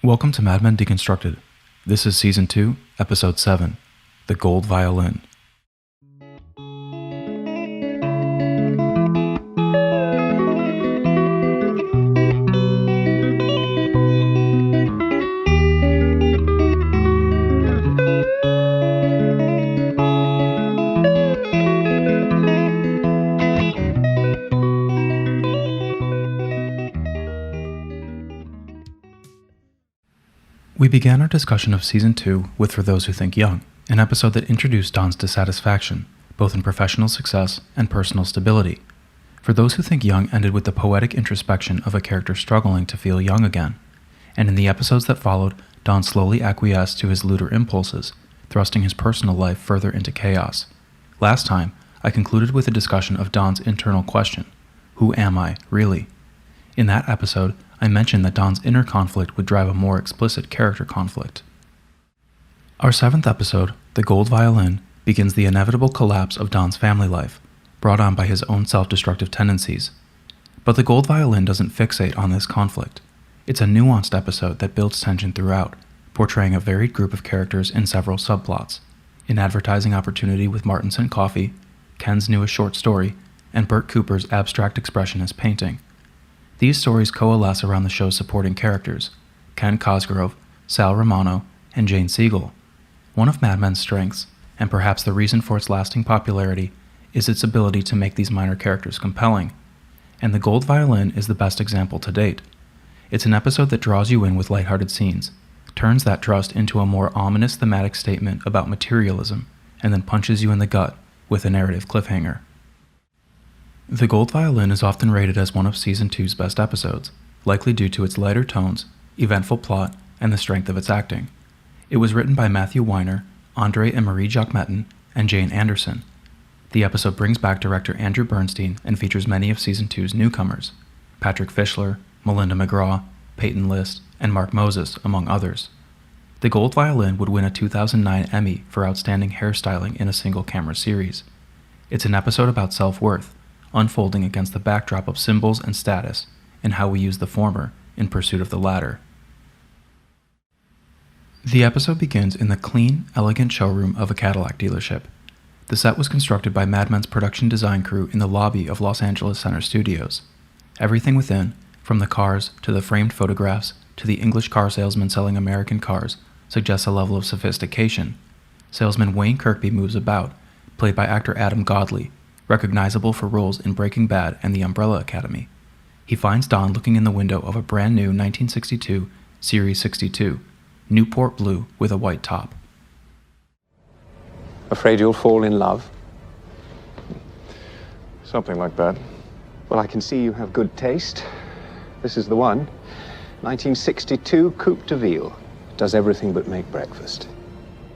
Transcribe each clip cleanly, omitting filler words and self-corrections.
Welcome to Men Deconstructed. This is Season 2, Episode 7, The Gold Violin. We began our discussion of Season 2 with For Those Who Think Young, an episode that introduced Don's dissatisfaction, both in professional success and personal stability. For Those Who Think Young ended with the poetic introspection of a character struggling to feel young again, and in the episodes that followed, Don slowly acquiesced to his looter impulses, thrusting his personal life further into chaos. Last time, I concluded with a discussion of Don's internal question, who am I, really? In that episode, I mentioned that Don's inner conflict would drive a more explicit character conflict. Our 7th episode, The Gold Violin, begins the inevitable collapse of Don's family life, brought on by his own self-destructive tendencies. But The Gold Violin doesn't fixate on this conflict. It's a nuanced episode that builds tension throughout, portraying a varied group of characters in several subplots: an advertising opportunity with Martinson Coffee, Ken's newest short story, and Bert Cooper's abstract expressionist painting. These stories coalesce around the show's supporting characters, Ken Cosgrove, Sal Romano, and Jane Siegel. One of Mad Men's strengths, and perhaps the reason for its lasting popularity, is its ability to make these minor characters compelling. And The Gold Violin is the best example to date. It's an episode that draws you in with lighthearted scenes, turns that trust into a more ominous thematic statement about materialism, and then punches you in the gut with a narrative cliffhanger. The Gold Violin is often rated as one of Season 2's best episodes, likely due to its lighter tones, eventful plot, and the strength of its acting. It was written by Matthew Weiner, Andre and Marie Jacquemetton, and Jane Anderson. The episode brings back director Andrew Bernstein and features many of Season 2's newcomers: Patrick Fischler, Melinda McGraw, Peyton List, and Mark Moses, among others. The Gold Violin would win a 2009 Emmy for Outstanding Hairstyling in a Single Camera Series. It's an episode about self-worth, unfolding against the backdrop of symbols and status, and how we use the former in pursuit of the latter. The episode begins in the clean, elegant showroom of a Cadillac dealership. The set was constructed by Mad Men's production design crew in the lobby of Los Angeles Center Studios. Everything within, from the cars to the framed photographs to the English car salesman selling American cars, suggests a level of sophistication. Salesman Wayne Kirkby moves about, played by actor Adam Godley, recognizable for roles in Breaking Bad and The Umbrella Academy. He finds Don looking in the window of a brand new 1962 Series 62, Newport blue with a white top. Afraid you'll fall in love? Something like that. Well, I can see you have good taste. This is the one. 1962 Coupe de Ville. Does everything but make breakfast.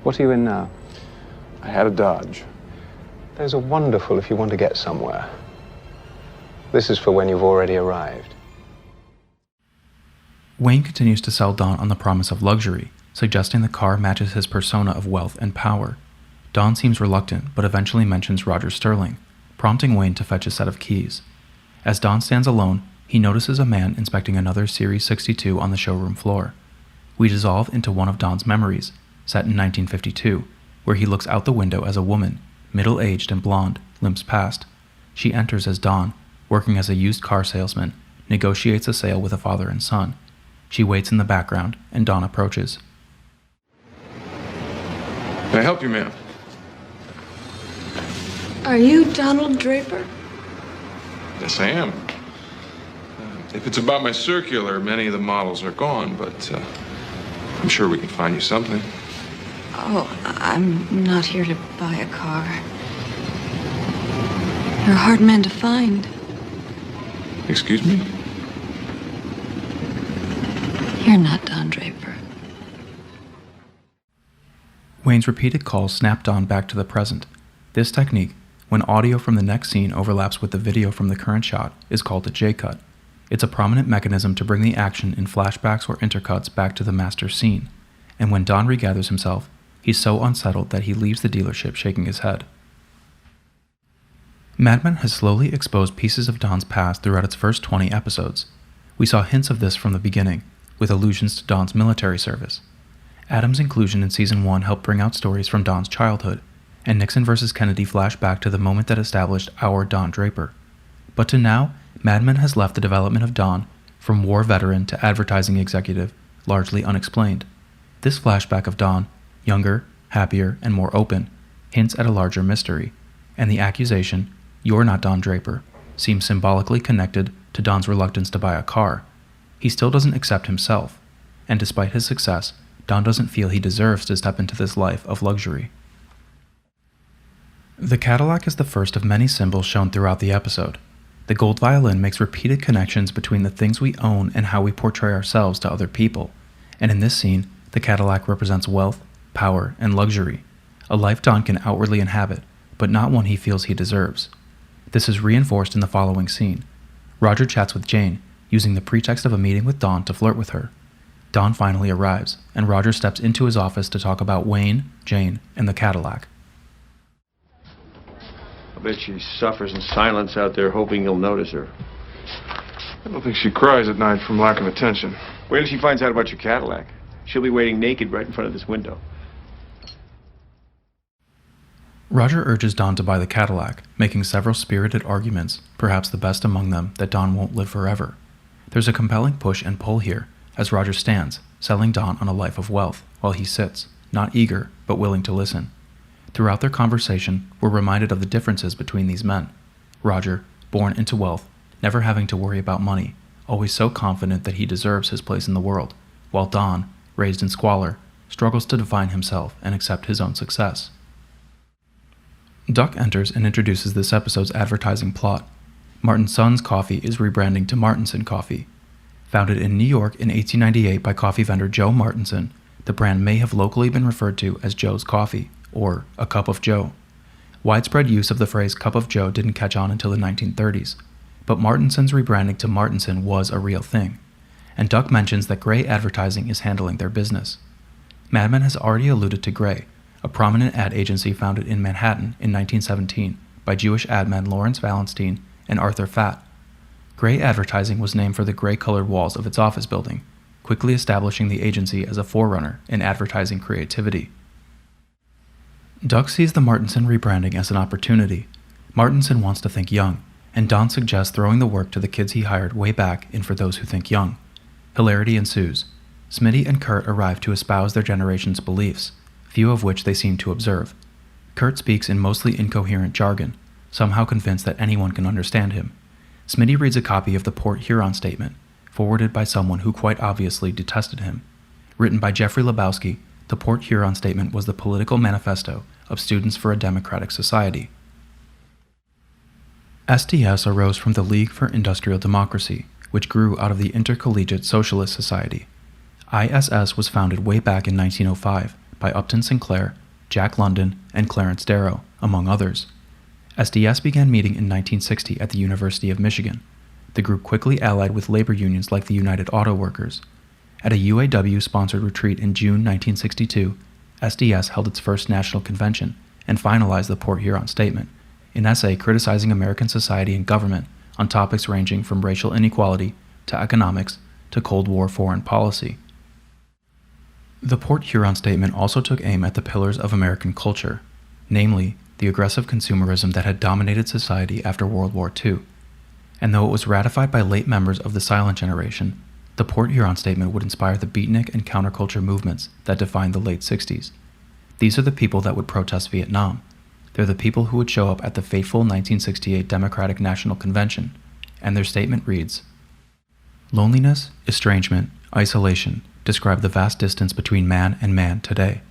What are you in now? I had a Dodge. Those are wonderful if you want to get somewhere. This is for when you've already arrived. Wayne continues to sell Don on the promise of luxury, suggesting the car matches his persona of wealth and power. Don seems reluctant, but eventually mentions Roger Sterling, prompting Wayne to fetch a set of keys. As Don stands alone, he notices a man inspecting another Series 62 on the showroom floor. We dissolve into one of Don's memories, set in 1952, where he looks out the window as a woman, middle-aged and blonde, limps past. She enters as Don, working as a used car salesman, negotiates a sale with a father and son. She waits in the background, and Don approaches. Can I help you, ma'am? Are you Donald Draper? Yes, I am. If it's about my circular, many of the models are gone, but I'm sure we can find you something. Oh, I'm not here to buy a car. You're a hard man to find. Excuse me? You're not Don Draper. Wayne's repeated calls snap Don back to the present. This technique, when audio from the next scene overlaps with the video from the current shot, is called a J-cut. It's a prominent mechanism to bring the action in flashbacks or intercuts back to the master scene, and when Don regathers himself, he's so unsettled that he leaves the dealership shaking his head. Mad Men has slowly exposed pieces of Don's past throughout its first 20 episodes. We saw hints of this from the beginning, with allusions to Don's military service. Adams' inclusion in Season 1 helped bring out stories from Don's childhood, and Nixon vs. Kennedy flashed back to the moment that established our Don Draper. But to now, Mad Men has left the development of Don, from war veteran to advertising executive, largely unexplained. This flashback of Don, younger, happier, and more open, hints at a larger mystery, and the accusation, "You're not Don Draper," seems symbolically connected to Don's reluctance to buy a car. He still doesn't accept himself, and despite his success, Don doesn't feel he deserves to step into this life of luxury. The Cadillac is the first of many symbols shown throughout the episode. The gold violin makes repeated connections between the things we own and how we portray ourselves to other people, and in this scene, the Cadillac represents wealth, power, and luxury, a life Don can outwardly inhabit, but not one he feels he deserves. This is reinforced in the following scene. Roger chats with Jane, using the pretext of a meeting with Don to flirt with her. Don finally arrives, and Roger steps into his office to talk about Wayne, Jane, and the Cadillac. I bet she suffers in silence out there, hoping you'll notice her. I don't think she cries at night from lack of attention. Wait till she finds out about your Cadillac. She'll be waiting naked right in front of this window. Roger urges Don to buy the Cadillac, making several spirited arguments, perhaps the best among them that Don won't live forever. There's a compelling push and pull here, as Roger stands, selling Don on a life of wealth, while he sits, not eager, but willing to listen. Throughout their conversation, we're reminded of the differences between these men. Roger, born into wealth, never having to worry about money, always so confident that he deserves his place in the world, while Don, raised in squalor, struggles to define himself and accept his own success. Duck enters and introduces this episode's advertising plot. Martinson's Coffee is rebranding to Martinson Coffee. Founded in New York in 1898 by coffee vendor Joe Martinson, the brand may have locally been referred to as Joe's Coffee, or a Cup of Joe. Widespread use of the phrase Cup of Joe didn't catch on until the 1930s, but Martinson's rebranding to Martinson was a real thing, and Duck mentions that Gray Advertising is handling their business. Mad Men has already alluded to Gray, a prominent ad agency founded in Manhattan in 1917 by Jewish ad men Lawrence Valenstein and Arthur Fatt. Gray Advertising was named for the gray-colored walls of its office building, quickly establishing the agency as a forerunner in advertising creativity. Duck sees the Martinson rebranding as an opportunity. Martinson wants to think young, and Don suggests throwing the work to the kids he hired way back in For Those Who Think Young. Hilarity ensues. Smitty and Kurt arrive to espouse their generation's beliefs, few of which they seem to observe. Kurt speaks in mostly incoherent jargon, somehow convinced that anyone can understand him. Smitty reads a copy of the Port Huron Statement, forwarded by someone who quite obviously detested him. Written by Jeffrey Lebowski, the Port Huron Statement was the political manifesto of Students for a Democratic Society. SDS arose from the League for Industrial Democracy, which grew out of the Intercollegiate Socialist Society. ISS was founded way back in 1905 by Upton Sinclair, Jack London, and Clarence Darrow, among others. SDS began meeting in 1960 at the University of Michigan. The group quickly allied with labor unions like the United Auto Workers. At a UAW-sponsored retreat in June 1962, SDS held its first national convention and finalized the Port Huron Statement, an essay criticizing American society and government on topics ranging from racial inequality to economics to Cold War foreign policy. The Port Huron Statement also took aim at the pillars of American culture, namely, the aggressive consumerism that had dominated society after World War II. And though it was ratified by late members of the silent generation, the Port Huron Statement would inspire the beatnik and counterculture movements that defined the late 60s. These are the people that would protest Vietnam. They're the people who would show up at the fateful 1968 Democratic National Convention, and their statement reads, "Loneliness, estrangement, isolation describe the vast distance between man and man today.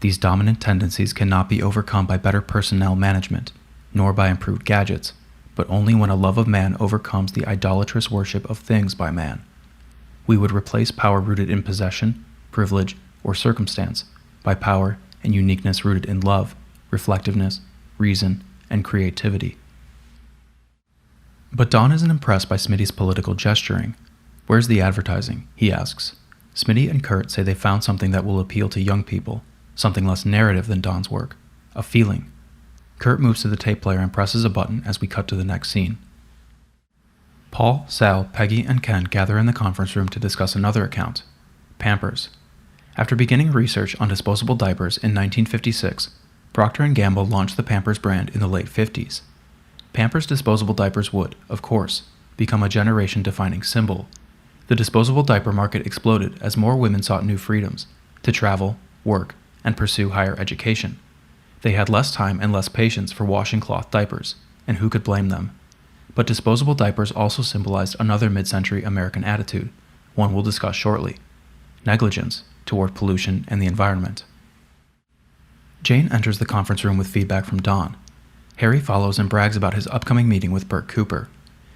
These dominant tendencies cannot be overcome by better personnel management, nor by improved gadgets, but only when a love of man overcomes the idolatrous worship of things by man. We would replace power rooted in possession, privilege, or circumstance by power and uniqueness rooted in love, reflectiveness, reason, and creativity." But Don isn't impressed by Smitty's political gesturing. "Where's the advertising?" he asks. Smitty and Kurt say they found something that will appeal to young people, something less narrative than Don's work, a feeling. Kurt moves to the tape player and presses a button as we cut to the next scene. Paul, Sal, Peggy, and Ken gather in the conference room to discuss another account, Pampers. After beginning research on disposable diapers in 1956, Procter & Gamble launched the Pampers brand in the late 50s. Pampers disposable diapers would, of course, become a generation-defining symbol. The disposable diaper market exploded as more women sought new freedoms to travel, work, and pursue higher education. They had less time and less patience for washing cloth diapers, and who could blame them? But disposable diapers also symbolized another mid-century American attitude, one we'll discuss shortly: negligence toward pollution and the environment. Jane enters the conference room with feedback from Don. Harry follows and brags about his upcoming meeting with Bert Cooper,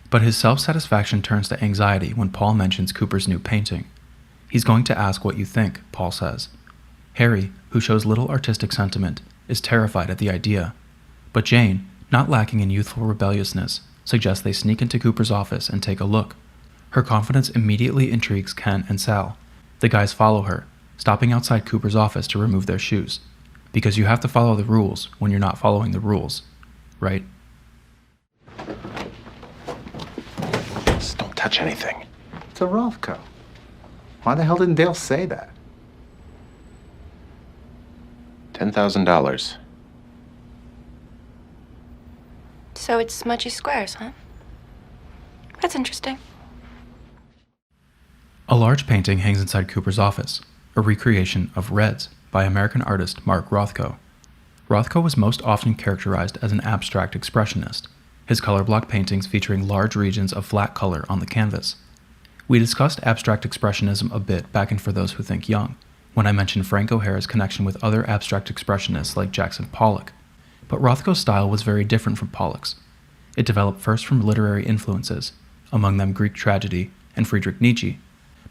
but his self-satisfaction turns to anxiety when Paul mentions Cooper's new painting. He's going to ask what you think, Paul says. Harry, who shows little artistic sentiment, is terrified at the idea, but Jane, not lacking in youthful rebelliousness, suggests they sneak into Cooper's office and take a look. Her confidence immediately intrigues Ken and Sal. The guys follow her, stopping outside Cooper's office to remove their shoes. Because you have to follow the rules when you're not following the rules, right? Just don't touch anything. It's a Rothko. Why the hell didn't Dale say that? $10,000. So it's smudgy squares, huh? That's interesting. A large painting hangs inside Cooper's office, a recreation of Reds by American artist Mark Rothko. Rothko was most often characterized as an abstract expressionist, his color block paintings featuring large regions of flat color on the canvas. We discussed abstract expressionism a bit back in For Those Who Think Young, when I mentioned Frank O'Hara's connection with other abstract expressionists like Jackson Pollock, but Rothko's style was very different from Pollock's. It developed first from literary influences, among them Greek tragedy and Friedrich Nietzsche.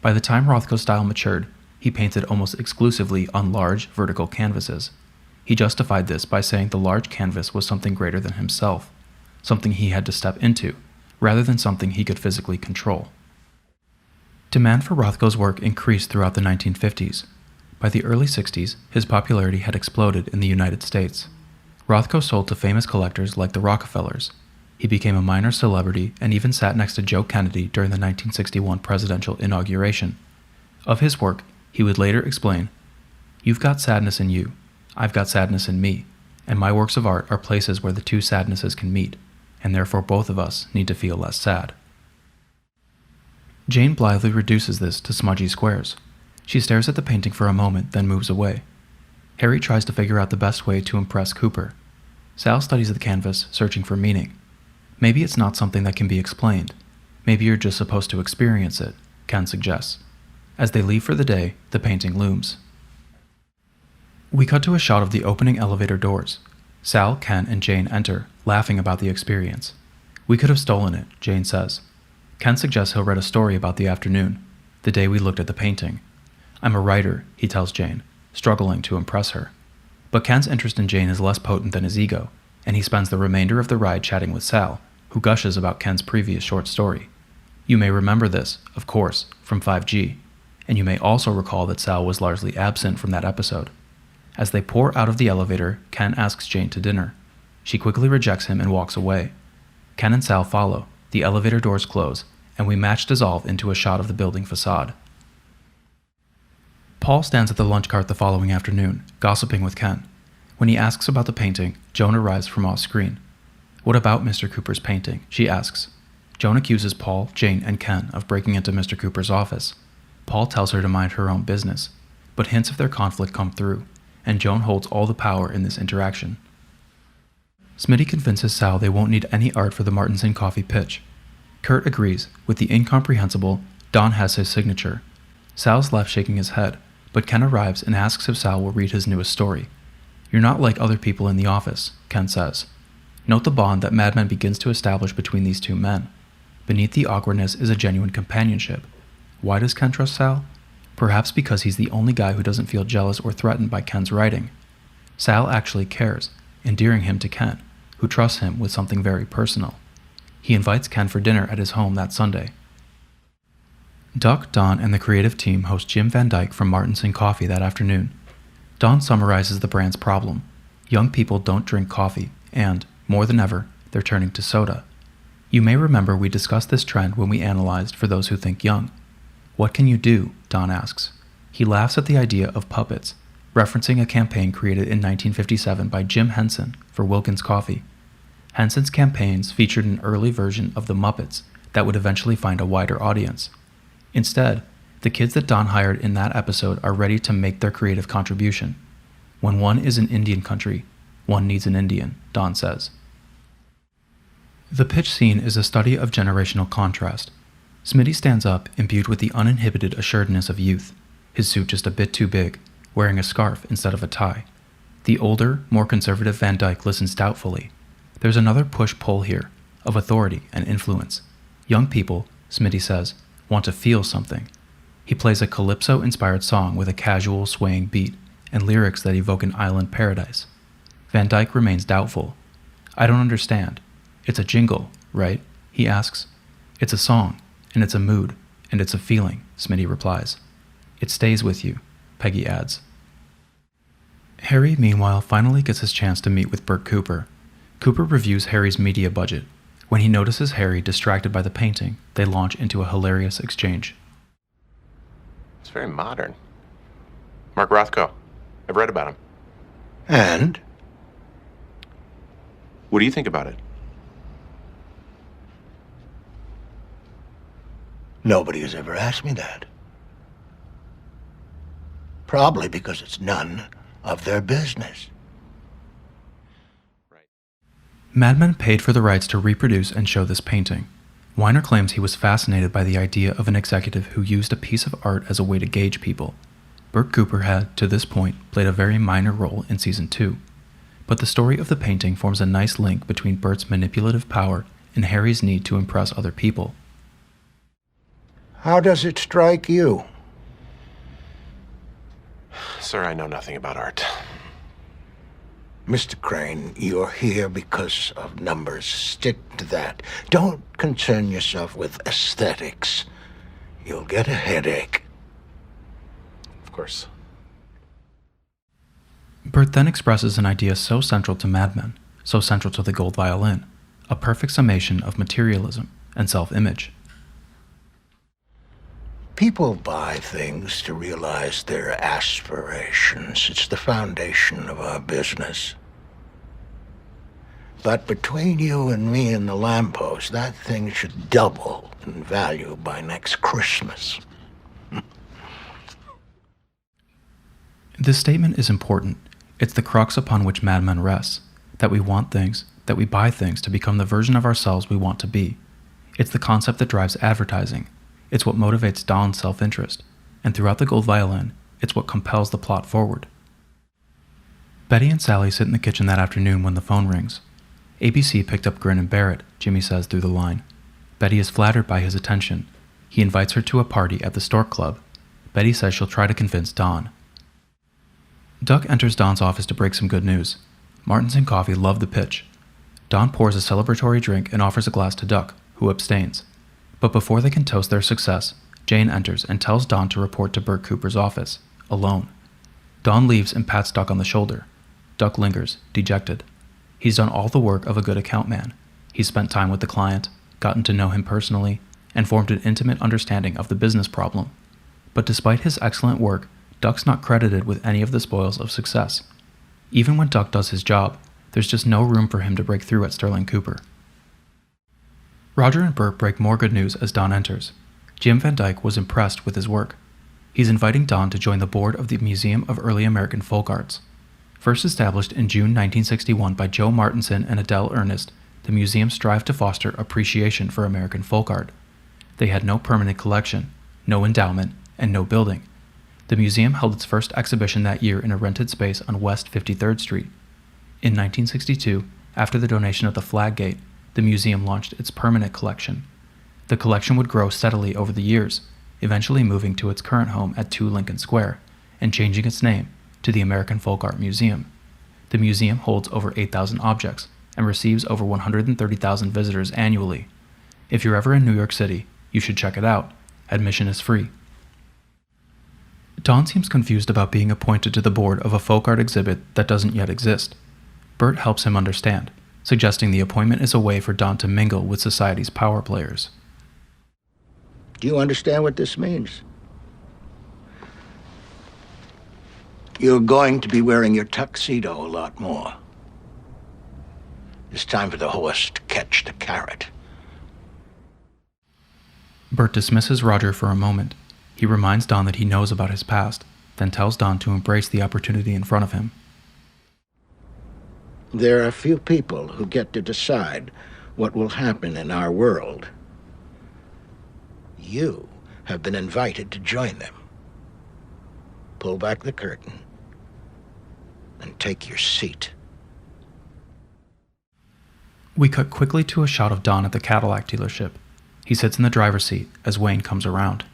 By the time Rothko's style matured, he painted almost exclusively on large, vertical canvases. He justified this by saying the large canvas was something greater than himself, something he had to step into, rather than something he could physically control. Demand for Rothko's work increased throughout the 1950s. By the early 60s, his popularity had exploded in the United States. Rothko sold to famous collectors like the Rockefellers. He became a minor celebrity and even sat next to Joe Kennedy during the 1961 presidential inauguration. Of his work, he would later explain, "You've got sadness in you, I've got sadness in me, and my works of art are places where the two sadnesses can meet, and therefore both of us need to feel less sad." Jane blithely reduces this to smudgy squares. She stares at the painting for a moment, then moves away. Harry tries to figure out the best way to impress Cooper. Sal studies the canvas, searching for meaning. Maybe it's not something that can be explained. Maybe you're just supposed to experience it, Ken suggests. As they leave for the day, the painting looms. We cut to a shot of the opening elevator doors. Sal, Ken, and Jane enter, laughing about the experience. "We could have stolen it," Jane says. Ken suggests he'll write a story about the afternoon, the day we looked at the painting. "I'm a writer," he tells Jane, struggling to impress her. But Ken's interest in Jane is less potent than his ego, and he spends the remainder of the ride chatting with Sal, who gushes about Ken's previous short story. You may remember this, of course, from 5G, and you may also recall that Sal was largely absent from that episode. As they pour out of the elevator, Ken asks Jane to dinner. She quickly rejects him and walks away. Ken and Sal follow, the elevator doors close, and we match dissolve into a shot of the building facade. Paul stands at the lunch cart the following afternoon, gossiping with Ken. When he asks about the painting, Joan arrives from off-screen. "What about Mr. Cooper's painting?" she asks. Joan accuses Paul, Jane, and Ken of breaking into Mr. Cooper's office. Paul tells her to mind her own business, but hints of their conflict come through, and Joan holds all the power in this interaction. Smitty convinces Sal they won't need any art for the Martinson Coffee pitch. Kurt agrees, with the incomprehensible, "Don has his signature." Sal's left shaking his head, but Ken arrives and asks if Sal will read his newest story. "You're not like other people in the office," Ken says. Note the bond that Mad Men begins to establish between these two men. Beneath the awkwardness is a genuine companionship. Why does Ken trust Sal? Perhaps because he's the only guy who doesn't feel jealous or threatened by Ken's writing. Sal actually cares, endearing him to Ken, who trusts him with something very personal. He invites Ken for dinner at his home that Sunday. Duck, Don, and the creative team host Jim Van Dyke from Martinson Coffee that afternoon. Don summarizes the brand's problem. Young people don't drink coffee, and, more than ever, they're turning to soda. You may remember we discussed this trend when we analyzed For Those Who Think Young. "What can you do?" Don asks. He laughs at the idea of puppets, referencing a campaign created in 1957 by Jim Henson for Wilkins Coffee. Henson's campaigns featured an early version of the Muppets that would eventually find a wider audience. Instead, the kids that Don hired in that episode are ready to make their creative contribution. When one is in Indian country, one needs an Indian, Don says. The pitch scene is a study of generational contrast. Smitty stands up, imbued with the uninhibited assuredness of youth, his suit just a bit too big, wearing a scarf instead of a tie. The older, more conservative Van Dyke listens doubtfully. There's another push-pull here, of authority and influence. Young people, Smitty says, want to feel something. He plays a calypso-inspired song with a casual, swaying beat, and lyrics that evoke an island paradise. Van Dyke remains doubtful. I don't understand. It's a jingle, right? He asks. It's a song, and it's a mood, and it's a feeling, Smitty replies. It stays with you, Peggy adds. Harry, meanwhile, finally gets his chance to meet with Bert Cooper. Cooper reviews Harry's media budget. When he notices Harry distracted by the painting, they launch into a hilarious exchange. It's very modern. Mark Rothko. I've read about him. And? What do you think about it? Nobody has ever asked me that. Probably because it's none of their business. Mad Men paid for the rights to reproduce and show this painting. Weiner claims he was fascinated by the idea of an executive who used a piece of art as a way to gauge people. Bert Cooper had, to this point, played a very minor role in Season 2. But the story of the painting forms a nice link between Bert's manipulative power and Harry's need to impress other people. How does it strike you? Sir, I know nothing about art. Mr. Crane, you're here because of numbers. Stick to that. Don't concern yourself with aesthetics. You'll get a headache. Of course. Bert then expresses an idea so central to Mad Men, so central to the Gold Violin, a perfect summation of materialism and self-image. People buy things to realize their aspirations. It's the foundation of our business. But between you and me and the lamppost, that thing should double in value by next Christmas. This statement is important. It's the crux upon which Mad Men rests, that we want things, that we buy things to become the version of ourselves we want to be. It's the concept that drives advertising. It's what motivates Don's self-interest, and throughout the Gold Violin, it's what compels the plot forward. Betty and Sally sit in the kitchen that afternoon when the phone rings. ABC picked up Grin and Bear It, Jimmy says through the line. Betty is flattered by his attention. He invites her to a party at the Stork Club. Betty says she'll try to convince Don. Duck enters Don's office to break some good news. Martinson Coffee loved the pitch. Don pours a celebratory drink and offers a glass to Duck, who abstains. But before they can toast their success, Jane enters and tells Don to report to Bert Cooper's office, alone. Don leaves and pats Duck on the shoulder. Duck lingers, dejected. He's done all the work of a good account man. He's spent time with the client, gotten to know him personally, and formed an intimate understanding of the business problem. But despite his excellent work, Duck's not credited with any of the spoils of success. Even when Duck does his job, there's just no room for him to break through at Sterling Cooper. Roger and Bert break more good news as Don enters. Jim Van Dyke was impressed with his work. He's inviting Don to join the board of the Museum of Early American Folk Arts. First established in June 1961 by Joe Martinson and Adele Ernest, the museum strived to foster appreciation for American folk art. They had no permanent collection, no endowment, and no building. The museum held its first exhibition that year in a rented space on West 53rd Street. In 1962, after the donation of the Flag Gate, the museum launched its permanent collection. The collection would grow steadily over the years, eventually moving to its current home at 2 Lincoln Square, and changing its name to the American Folk Art Museum. The museum holds over 8,000 objects and receives over 130,000 visitors annually. If you're ever in New York City, you should check it out. Admission is free. Don seems confused about being appointed to the board of a folk art exhibit that doesn't yet exist. Bert helps him understand, suggesting the appointment is a way for Don to mingle with society's power players. Do you understand what this means? You're going to be wearing your tuxedo a lot more. It's time for the horse to catch the carrot. Bert dismisses Roger for a moment. He reminds Don that he knows about his past, then tells Don to embrace the opportunity in front of him. There are few people who get to decide what will happen in our world. You have been invited to join them. Pull back the curtain and take your seat. We cut quickly to a shot of Don at the Cadillac dealership. He sits in the driver's seat as Wayne comes around.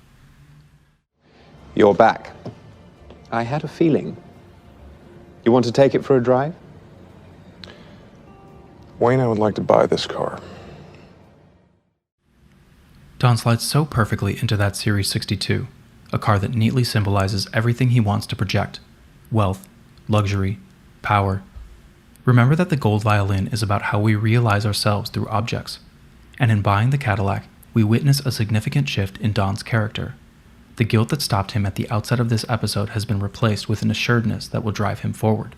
You're back. I had a feeling. You want to take it for a drive? Wayne, I would like to buy this car. Don slides so perfectly into that Series 62, a car that neatly symbolizes everything he wants to project: wealth, luxury, power. Remember that the Gold Violin is about how we realize ourselves through objects, and in buying the Cadillac, we witness a significant shift in Don's character. The guilt that stopped him at the outset of this episode has been replaced with an assuredness that will drive him forward.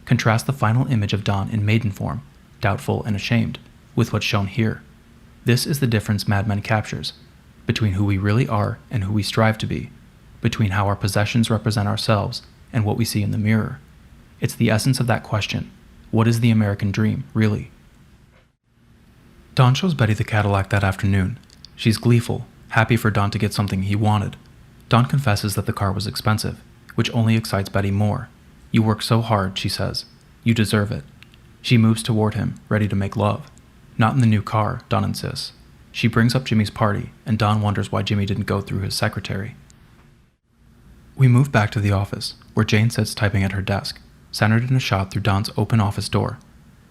Contrast the final image of Don in maiden form, doubtful and ashamed, with what's shown here. This is the difference Mad Men captures, between who we really are and who we strive to be, between how our possessions represent ourselves and what we see in the mirror. It's the essence of that question: what is the American dream, really? Don shows Betty the Cadillac that afternoon. She's gleeful, happy for Don to get something he wanted. Don confesses that the car was expensive, which only excites Betty more. "You work so hard," she says. "You deserve it." She moves toward him, ready to make love. "Not in the new car," Don insists. She brings up Jimmy's party, and Don wonders why Jimmy didn't go through his secretary. We move back to the office, where Jane sits typing at her desk, centered in a shot through Don's open office door.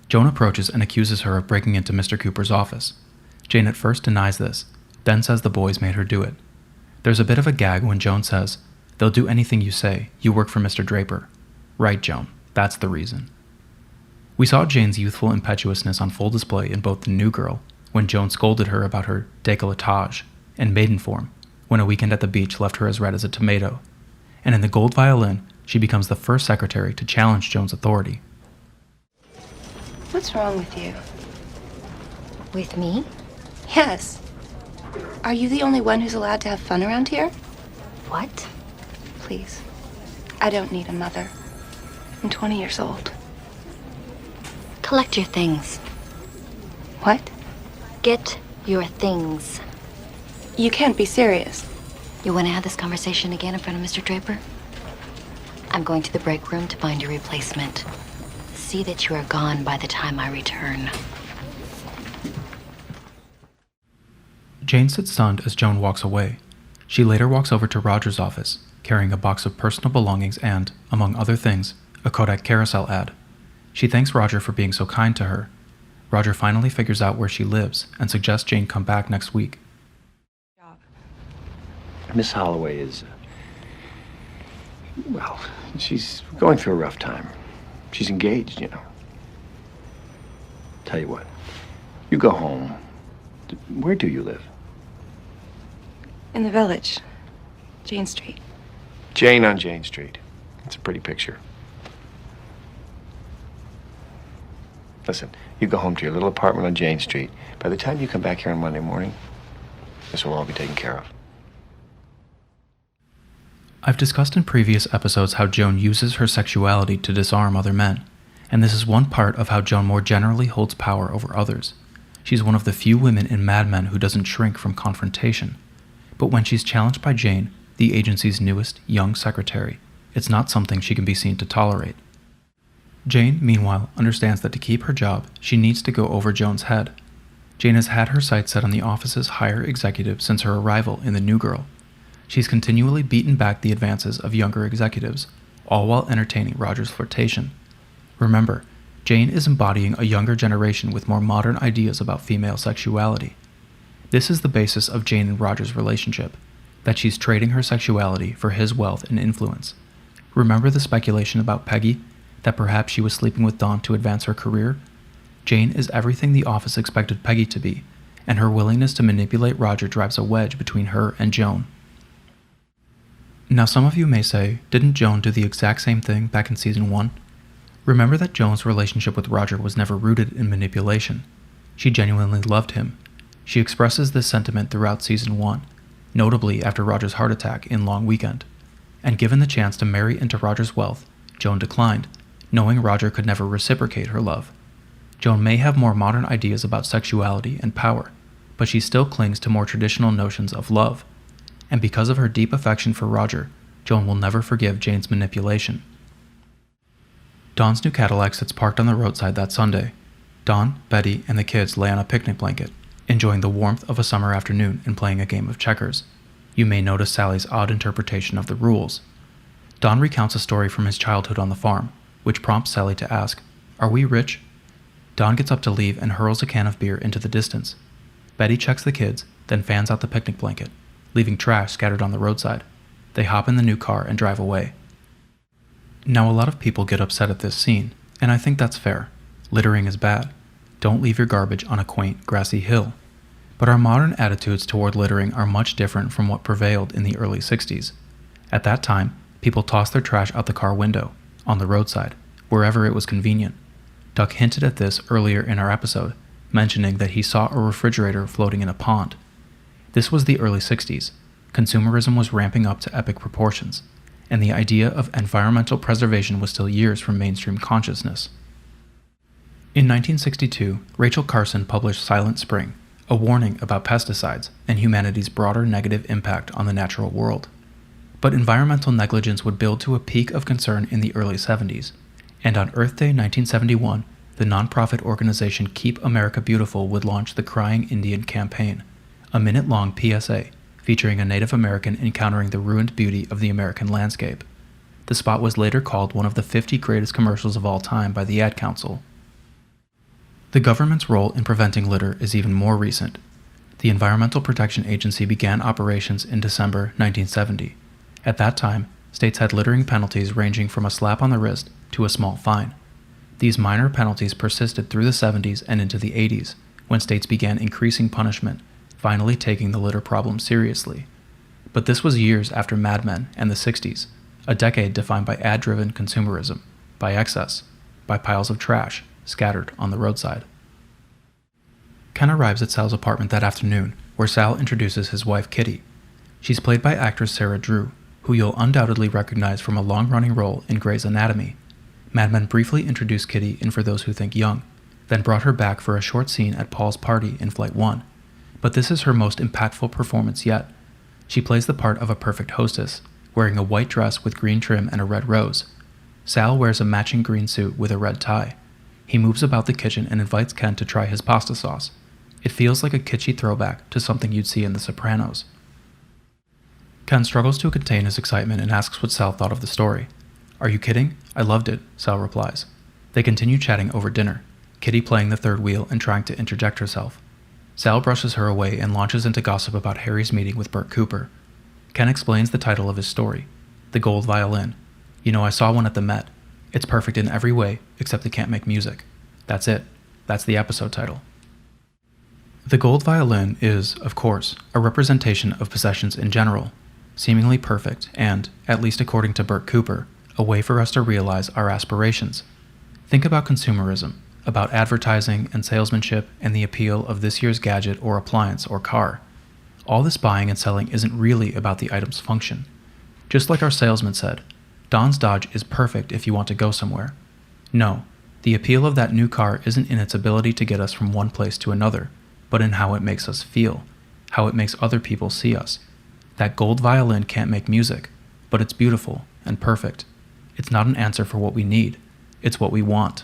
Joan approaches and accuses her of breaking into Mr. Cooper's office. Jane at first denies this, then says the boys made her do it. There's a bit of a gag when Joan says, "They'll do anything you say. You work for Mr. Draper." Right, Joan. That's the reason. We saw Jane's youthful impetuousness on full display in both The New Girl, when Joan scolded her about her décolletage, and maiden form, when a weekend at the beach left her as red as a tomato. And in The Gold Violin, she becomes the first secretary to challenge Joan's authority. What's wrong with you? With me? Yes. Are you the only one who's allowed to have fun around here? What? Please. I don't need a mother. I'm 20 years old. Collect your things. What? Get your things. You can't be serious. You want to have this conversation again in front of Mr. Draper? I'm going to the break room to find your replacement. See that you are gone by the time I return. Jane sits stunned as Joan walks away. She later walks over to Roger's office, carrying a box of personal belongings and, among other things, a Kodak carousel ad. She thanks Roger for being so kind to her. Roger finally figures out where she lives and suggests Jane come back next week. Miss Holloway is, well, she's going through a rough time. She's engaged, you know. Tell you what, you go home. Where do you live? In the village. Jane Street. Jane on Jane Street. It's a pretty picture. Listen, you go home to your little apartment on Jane Street. By the time you come back here on Monday morning, this will all be taken care of. I've discussed in previous episodes how Joan uses her sexuality to disarm other men, and this is one part of how Joan more generally holds power over others. She's one of the few women in Mad Men who doesn't shrink from confrontation. But when she's challenged by Jane, the agency's newest young secretary, it's not something she can be seen to tolerate. Jane, meanwhile, understands that to keep her job, she needs to go over Joan's head. Jane has had her sights set on the office's higher executive since her arrival in The New Girl. She's continually beaten back the advances of younger executives, all while entertaining Roger's flirtation. Remember, Jane is embodying a younger generation with more modern ideas about female sexuality. This is the basis of Jane and Roger's relationship, that she's trading her sexuality for his wealth and influence. Remember the speculation about Peggy, that perhaps she was sleeping with Don to advance her career? Jane is everything the office expected Peggy to be, and her willingness to manipulate Roger drives a wedge between her and Joan. Now some of you may say, didn't Joan do the exact same thing back in season 1? Remember that Joan's relationship with Roger was never rooted in manipulation. She genuinely loved him. She expresses this sentiment throughout season 1, notably after Roger's heart attack in Long Weekend. And given the chance to marry into Roger's wealth, Joan declined, knowing Roger could never reciprocate her love. Joan may have more modern ideas about sexuality and power, but she still clings to more traditional notions of love. And because of her deep affection for Roger, Joan will never forgive Jane's manipulation. Dawn's new Cadillac sits parked on the roadside that Sunday. Dawn, Betty, and the kids lay on a picnic blanket, enjoying the warmth of a summer afternoon and playing a game of checkers. You may notice Sally's odd interpretation of the rules. Dawn recounts a story from his childhood on the farm, which prompts Sally to ask, "Are we rich?" Dawn gets up to leave and hurls a can of beer into the distance. Betty checks the kids, then fans out the picnic blanket, leaving trash scattered on the roadside. They hop in the new car and drive away. Now a lot of people get upset at this scene, and I think that's fair. Littering is bad. Don't leave your garbage on a quaint, grassy hill. But our modern attitudes toward littering are much different from what prevailed in the early 60s. At that time, people tossed their trash out the car window, on the roadside, wherever it was convenient. Duck hinted at this earlier in our episode, mentioning that he saw a refrigerator floating in a pond. This was the early 60s. Consumerism was ramping up to epic proportions, and the idea of environmental preservation was still years from mainstream consciousness. In 1962, Rachel Carson published Silent Spring, a warning about pesticides and humanity's broader negative impact on the natural world. But environmental negligence would build to a peak of concern in the early 70s, and on Earth Day 1971, the nonprofit organization Keep America Beautiful would launch the Crying Indian campaign, a minute-long PSA featuring a Native American encountering the ruined beauty of the American landscape. The spot was later called one of the 50 greatest commercials of all time by the Ad Council. The government's role in preventing litter is even more recent. The Environmental Protection Agency began operations in December 1970. At that time, states had littering penalties ranging from a slap on the wrist to a small fine. These minor penalties persisted through the 70s and into the 80s, when states began increasing punishment, finally taking the litter problem seriously. But this was years after Mad Men and the 60s, a decade defined by ad-driven consumerism, by excess, by piles of trash scattered on the roadside. Ken arrives at Sal's apartment that afternoon, where Sal introduces his wife Kitty. She's played by actress Sarah Drew, who you'll undoubtedly recognize from a long-running role in Grey's Anatomy. Mad Men briefly introduced Kitty in For Those Who Think Young, then brought her back for a short scene at Paul's party in Flight 1. But this is her most impactful performance yet. She plays the part of a perfect hostess, wearing a white dress with green trim and a red rose. Sal wears a matching green suit with a red tie. He moves about the kitchen and invites Ken to try his pasta sauce. It feels like a kitschy throwback to something you'd see in The Sopranos. Ken struggles to contain his excitement and asks what Sal thought of the story. "Are you kidding? I loved it," Sal replies. They continue chatting over dinner, Kitty playing the third wheel and trying to interject herself. Sal brushes her away and launches into gossip about Harry's meeting with Burt Cooper. Ken explains the title of his story, The Gold Violin. "You know, I saw one at the Met. It's perfect in every way, except it can't make music. That's it. That's the episode title." The Gold Violin is, of course, a representation of possessions in general, seemingly perfect and, at least according to Burt Cooper, a way for us to realize our aspirations. Think about consumerism, about advertising and salesmanship and the appeal of this year's gadget or appliance or car. All this buying and selling isn't really about the item's function. Just like our salesman said, Don's Dodge is perfect if you want to go somewhere. No, the appeal of that new car isn't in its ability to get us from one place to another, but in how it makes us feel, how it makes other people see us. That gold violin can't make music, but it's beautiful and perfect. It's not an answer for what we need, it's what we want.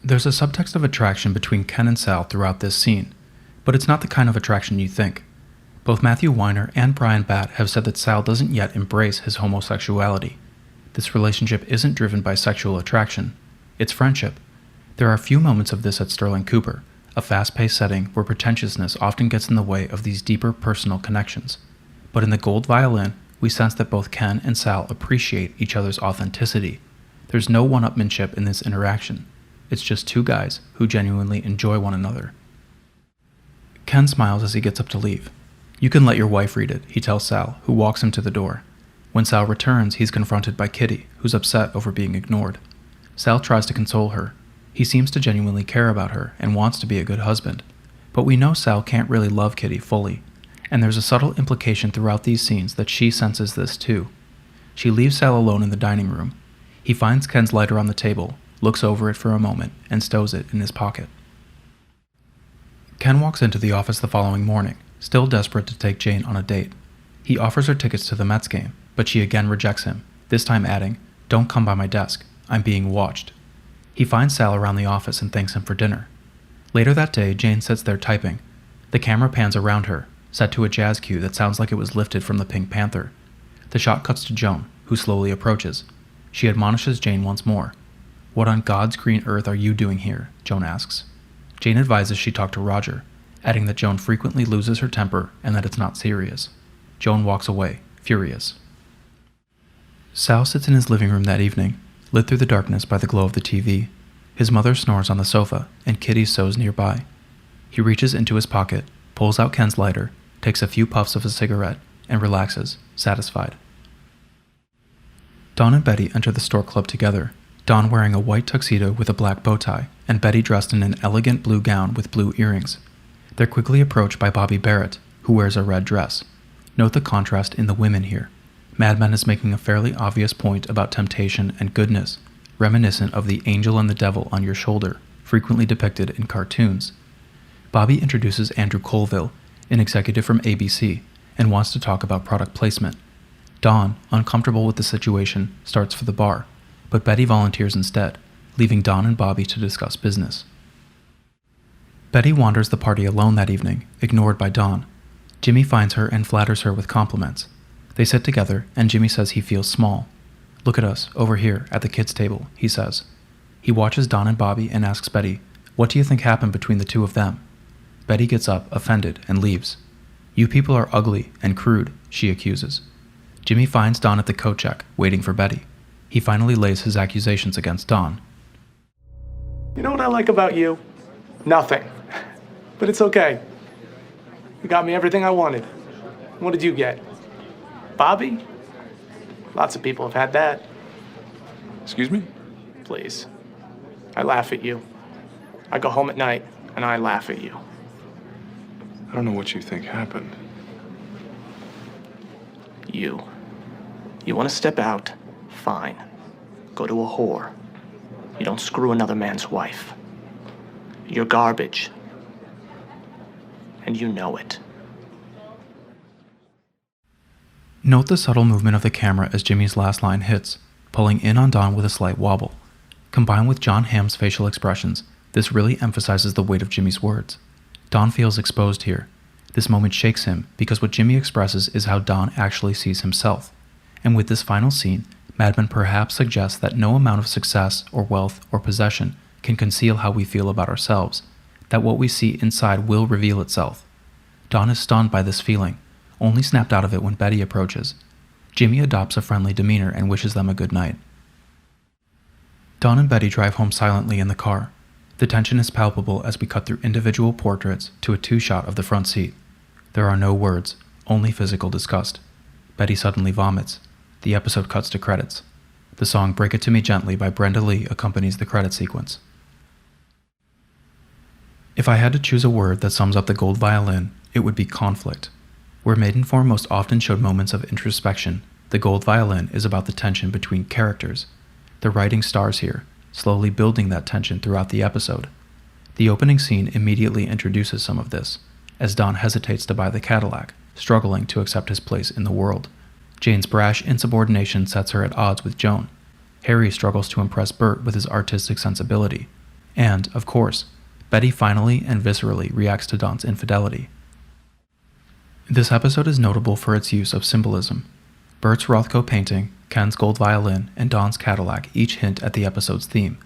There's a subtext of attraction between Ken and Sal throughout this scene, but it's not the kind of attraction you think. Both Matthew Weiner and Brian Batt have said that Sal doesn't yet embrace his homosexuality. This relationship isn't driven by sexual attraction, it's friendship. There are few moments of this at Sterling Cooper, a fast-paced setting where pretentiousness often gets in the way of these deeper personal connections. But in The Gold Violin, we sense that both Ken and Sal appreciate each other's authenticity. There's no one-upmanship in this interaction. It's just two guys who genuinely enjoy one another. Ken smiles as he gets up to leave. "You can let your wife read it," he tells Sal, who walks him to the door. When Sal returns, he's confronted by Kitty, who's upset over being ignored. Sal tries to console her. He seems to genuinely care about her and wants to be a good husband. But we know Sal can't really love Kitty fully, and there's a subtle implication throughout these scenes that she senses this too. She leaves Sal alone in the dining room. He finds Ken's lighter on the table, looks over it for a moment, and stows it in his pocket. Ken walks into the office the following morning, still desperate to take Jane on a date. He offers her tickets to the Mets game, but she again rejects him, this time adding, "Don't come by my desk. I'm being watched." He finds Sal around the office and thanks him for dinner. Later that day, Jane sits there typing. The camera pans around her, set to a jazz cue that sounds like it was lifted from the Pink Panther. The shot cuts to Joan, who slowly approaches. She admonishes Jane once more. "What on God's green earth are you doing here?" Joan asks. Jane advises she talk to Roger, adding that Joan frequently loses her temper and that it's not serious. Joan walks away, furious. Sal sits in his living room that evening, lit through the darkness by the glow of the TV. His mother snores on the sofa, and Kitty sews nearby. He reaches into his pocket, pulls out Ken's lighter, takes a few puffs of a cigarette, and relaxes, satisfied. Dawn and Betty enter the store club together, Dawn wearing a white tuxedo with a black bow tie, and Betty dressed in an elegant blue gown with blue earrings. They're quickly approached by Bobby Barrett, who wears a red dress. Note the contrast in the women here. Mad Men is making a fairly obvious point about temptation and goodness, reminiscent of the angel and the devil on your shoulder, frequently depicted in cartoons. Bobby introduces Andrew Colville, an executive from ABC, and wants to talk about product placement. Dawn, uncomfortable with the situation, starts for the bar, but Betty volunteers instead, leaving Dawn and Bobby to discuss business. Betty wanders the party alone that evening, ignored by Dawn. Jimmy finds her and flatters her with compliments. They sit together, and Jimmy says he feels small. "Look at us, over here, at the kids' table," he says. He watches Dawn and Bobby and asks Betty, "What do you think happened between the two of them?" Betty gets up, offended, and leaves. "You people are ugly and crude," she accuses. Jimmy finds Dawn at the coat check, waiting for Betty. He finally lays his accusations against Dawn. "You know what I like about you? Nothing. But it's okay. You got me everything I wanted. What did you get? Bobby? Lots of people have had that." Excuse me? "Please. I laugh at you. I go home at night and I laugh at you." I don't know what you think happened. You want to step out? Fine. Go to a whore. You don't screw another man's wife. You're garbage. And you know it. Note the subtle movement of the camera as Jimmy's last line hits, pulling in on Dawn with a slight wobble. Combined with John Hamm's facial expressions, this really emphasizes the weight of Jimmy's words. Dawn feels exposed here. This moment shakes him because what Jimmy expresses is how Dawn actually sees himself. And with this final scene, Mad Men perhaps suggests that no amount of success or wealth or possession can conceal how we feel about ourselves, that what we see inside will reveal itself. Dawn is stunned by this feeling, only snapped out of it when Betty approaches. Jimmy adopts a friendly demeanor and wishes them a good night. Dawn and Betty drive home silently in the car. The tension is palpable as we cut through individual portraits to a two-shot of the front seat. There are no words, only physical disgust. Betty suddenly vomits. The episode cuts to credits. The song "Break It To Me Gently" by Brenda Lee accompanies the credit sequence. If I had to choose a word that sums up the Gold Violin, it would be conflict. Where Maidenform most often showed moments of introspection, the Gold Violin is about the tension between characters. The writing stars here, slowly building that tension throughout the episode. The opening scene immediately introduces some of this, as Don hesitates to buy the Cadillac, struggling to accept his place in the world. Jane's brash insubordination sets her at odds with Joan. Harry struggles to impress Bert with his artistic sensibility. And, of course, Betty finally and viscerally reacts to Don's infidelity. This episode is notable for its use of symbolism. Bert's Rothko painting, Ken's gold violin, and Don's Cadillac each hint at the episode's theme,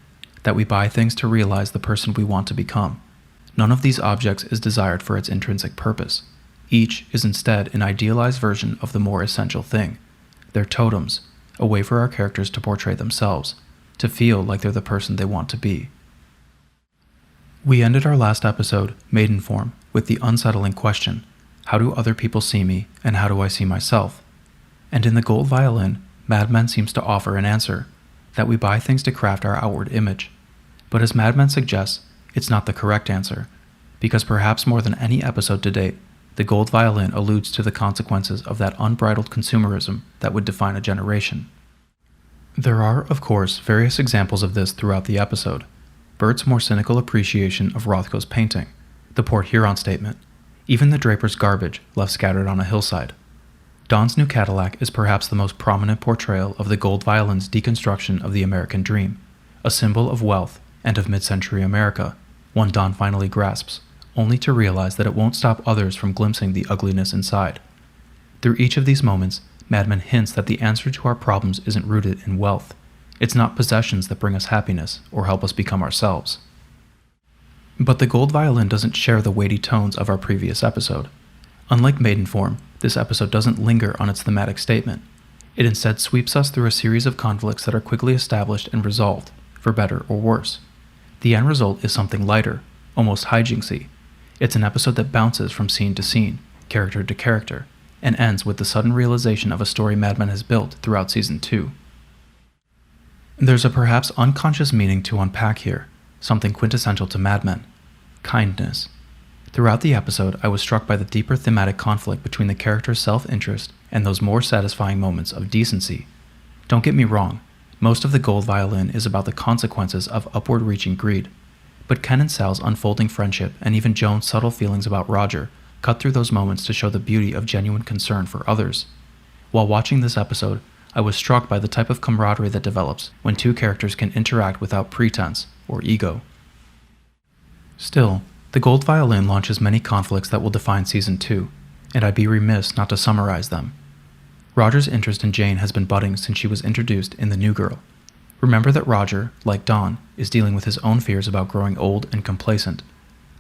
that we buy things to realize the person we want to become. None of these objects is desired for its intrinsic purpose. Each is instead an idealized version of the more essential thing. They're totems, a way for our characters to portray themselves, to feel like they're the person they want to be. We ended our last episode, Maidenform, with the unsettling question: How do other people see me, and how do I see myself? And in the Gold Violin, Mad Men seems to offer an answer, that we buy things to craft our outward image. But as Mad Men suggests, it's not the correct answer, because perhaps more than any episode to date, the Gold Violin alludes to the consequences of that unbridled consumerism that would define a generation. There are, of course, various examples of this throughout the episode. Bert's more cynical appreciation of Rothko's painting, the Port Huron statement, even the draper's garbage left scattered on a hillside. Don's new Cadillac is perhaps the most prominent portrayal of the Gold Violin's deconstruction of the American dream, a symbol of wealth and of mid-century America, one Don finally grasps, only to realize that it won't stop others from glimpsing the ugliness inside. Through each of these moments, Mad Men hints that the answer to our problems isn't rooted in wealth. It's not possessions that bring us happiness or help us become ourselves. But the Gold Violin doesn't share the weighty tones of our previous episode. Unlike Maidenform, this episode doesn't linger on its thematic statement. It instead sweeps us through a series of conflicts that are quickly established and resolved, for better or worse. The end result is something lighter, almost hijinksy. It's an episode that bounces from scene to scene, character to character, and ends with the sudden realization of a story Mad Men has built throughout Season 2. There's a perhaps unconscious meaning to unpack here, something quintessential to Mad Men: kindness. Throughout the episode, I was struck by the deeper thematic conflict between the character's self-interest and those more satisfying moments of decency. Don't get me wrong, most of the Gold Violin is about the consequences of upward-reaching greed, but Ken and Sal's unfolding friendship and even Joan's subtle feelings about Roger cut through those moments to show the beauty of genuine concern for others. While watching this episode, I was struck by the type of camaraderie that develops when two characters can interact without pretense or ego. Still, the Gold Violin launches many conflicts that will define Season 2, and I'd be remiss not to summarize them. Roger's interest in Jane has been budding since she was introduced in The New Girl. Remember that Roger, like Don, is dealing with his own fears about growing old and complacent.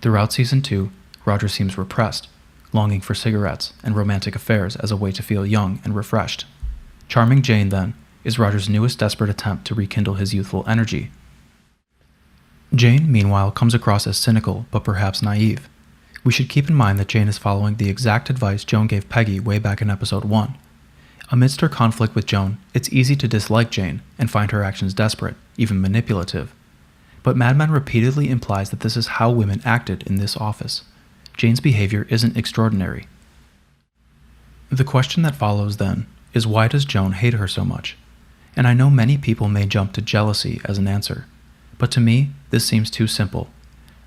Throughout Season 2, Roger seems repressed, longing for cigarettes and romantic affairs as a way to feel young and refreshed. Charming Jane, then, is Roger's newest desperate attempt to rekindle his youthful energy. Jane, meanwhile, comes across as cynical but perhaps naive. We should keep in mind that Jane is following the exact advice Joan gave Peggy way back in Episode 1. Amidst her conflict with Joan, it's easy to dislike Jane and find her actions desperate, even manipulative. But Mad Men repeatedly implies that this is how women acted in this office. Jane's behavior isn't extraordinary. The question that follows, then, is why does Joan hate her so much? And I know many people may jump to jealousy as an answer, but to me, this seems too simple.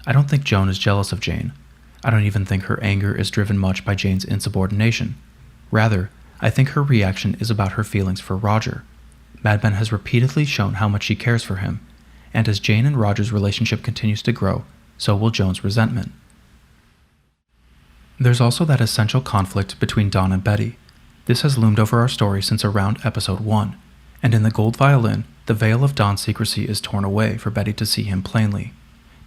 I don't think Joan is jealous of Jane. I don't even think her anger is driven much by Jane's insubordination. Rather, I think her reaction is about her feelings for Roger. Mad Men has repeatedly shown how much she cares for him, and as Jane and Roger's relationship continues to grow, so will Joan's resentment. There's also that essential conflict between Don and Betty. This has loomed over our story since around Episode 1, and in the Gold Violin, the veil of Don's secrecy is torn away for Betty to see him plainly.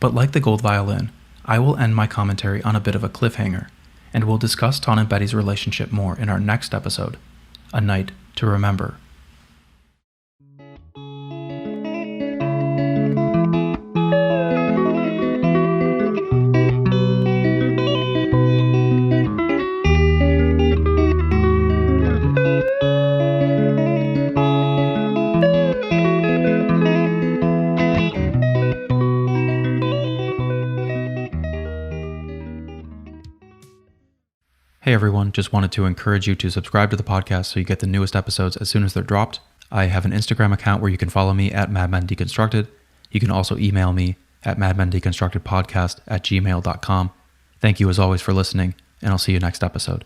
But like the Gold Violin, I will end my commentary on a bit of a cliffhanger, and we'll discuss Don and Betty's relationship more in our next episode, A Night to Remember. Hey everyone, just wanted to encourage you to subscribe to the podcast so you get the newest episodes as soon as they're dropped. I have an Instagram account where you can follow me at Men Deconstructed. You can also email me at madmendeconstructedpodcast@gmail.com. Thank you as always for listening, and I'll see you next episode.